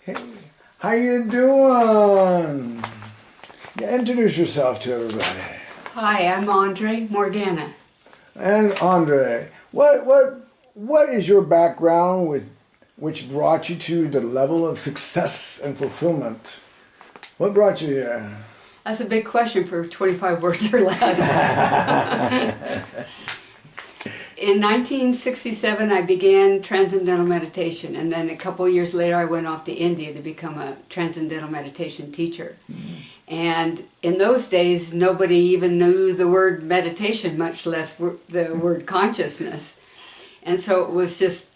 Hey, how you doing? Yeah, introduce yourself to everybody. Hi, I'm Andree Morgana. And Andree, what is your background with which brought you to the level of success and fulfillment? What brought you here? That's a big question for 25 words or less. In 1967, I began Transcendental Meditation, and then a couple years later, I went off to India to become a Transcendental Meditation teacher. And in those days, nobody even knew the word meditation, much less the word consciousness. And so it was just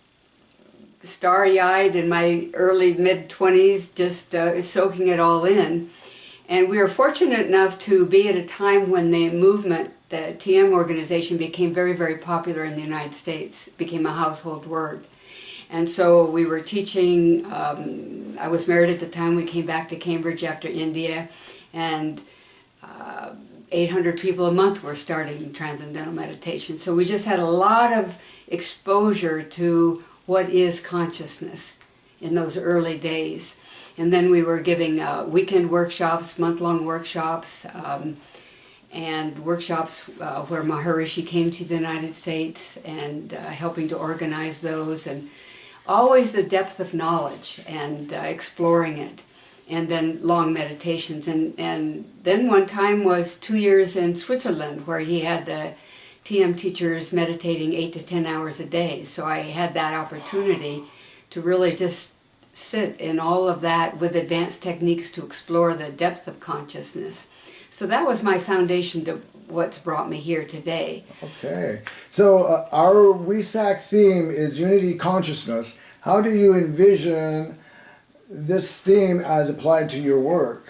starry-eyed in my early mid-20s, just soaking it all in. And we were fortunate enough to be at a time when the movement, the TM organization, became very, very popular in the United States. It became a household word. And so we were teaching, I was married at the time, we came back to Cambridge after India, and 800 people a month were starting Transcendental Meditation. So we just had a lot of exposure to what is consciousness in those early days. And then we were giving weekend workshops, month-long workshops, and workshops where Maharishi came to the United States, and helping to organize those, and always the depth of knowledge and exploring it, and then long meditations. And then one time was 2 years in Switzerland, where he had the TM teachers meditating 8 to 10 hours a day. So I had that opportunity to really just sit in all of that with advanced techniques to explore the depth of consciousness. So that was my foundation to what's brought me here today. Okay. So our Wesak theme is unity consciousness. How do you envision this theme as applied to your work?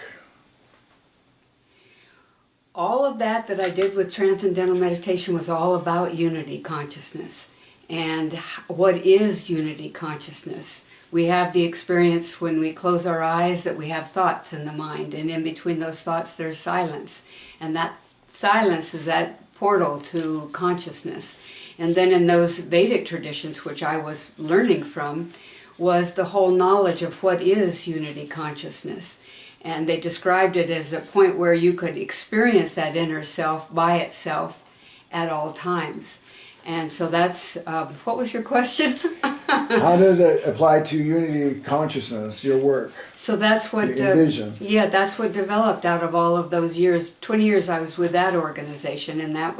All of that I did with Transcendental Meditation was all about unity consciousness. And what is unity consciousness? We have the experience when we close our eyes that we have thoughts in the mind, and in between those thoughts there's silence. And that silence is that portal to consciousness. And then in those Vedic traditions, which I was learning from, was the whole knowledge of what is unity consciousness. And they described it as a point where you could experience that inner self by itself at all times. And so that's, what was your question? How did it apply to unity consciousness, your work? So that's what, envision. Yeah, that's what developed out of all of those years. 20 years I was with that organization, and that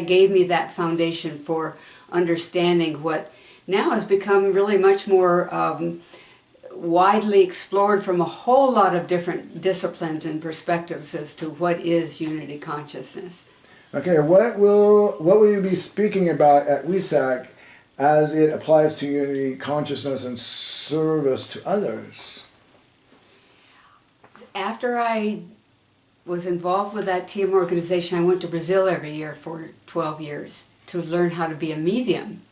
gave me that foundation for understanding what now has become really much more widely explored from a whole lot of different disciplines and perspectives as to what is unity consciousness. Okay, what will you be speaking about at Wesak as it applies to unity consciousness and service to others? After I was involved with that TM organization, I went to Brazil every year for 12 years to learn how to be a medium.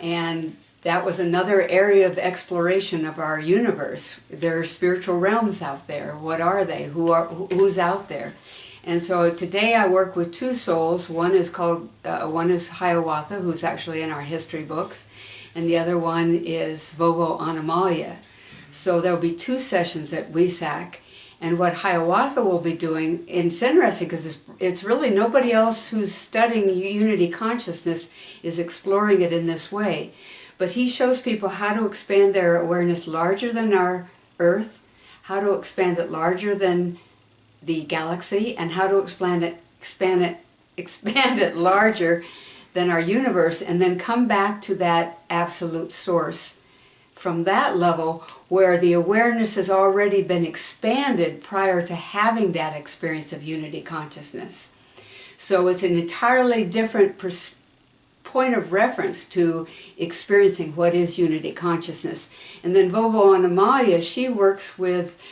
And that was another area of exploration of our universe. There are spiritual realms out there. What are they? Who's out there? And so today I work with two souls. One is Hiawatha, who's actually in our history books, and the other one is Vovo Animalia. So there'll be 2 sessions at Wesak, and what Hiawatha will be doing, and it's interesting because it's really nobody else who's studying unity consciousness is exploring it in this way. But he shows people how to expand their awareness larger than our Earth, how to expand it larger than the galaxy, and how to expand it larger than our universe, and then come back to that absolute source from that level where the awareness has already been expanded prior to having that experience of unity consciousness. So it's an entirely different point of reference to experiencing what is unity consciousness. And then Vovo Animalia, she works with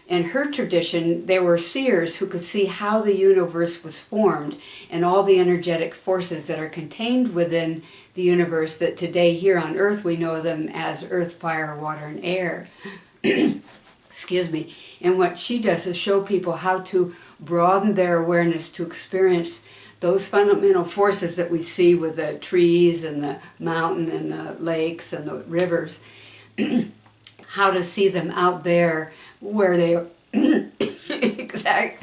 in her tradition, there were seers who could see how the universe was formed and all the energetic forces that are contained within the universe that today here on Earth we know them as earth, fire, water, and air. Excuse me. And what she does is show people how to broaden their awareness to experience those fundamental forces that we see with the trees and the mountain and the lakes and the rivers. how to see them out there where they exact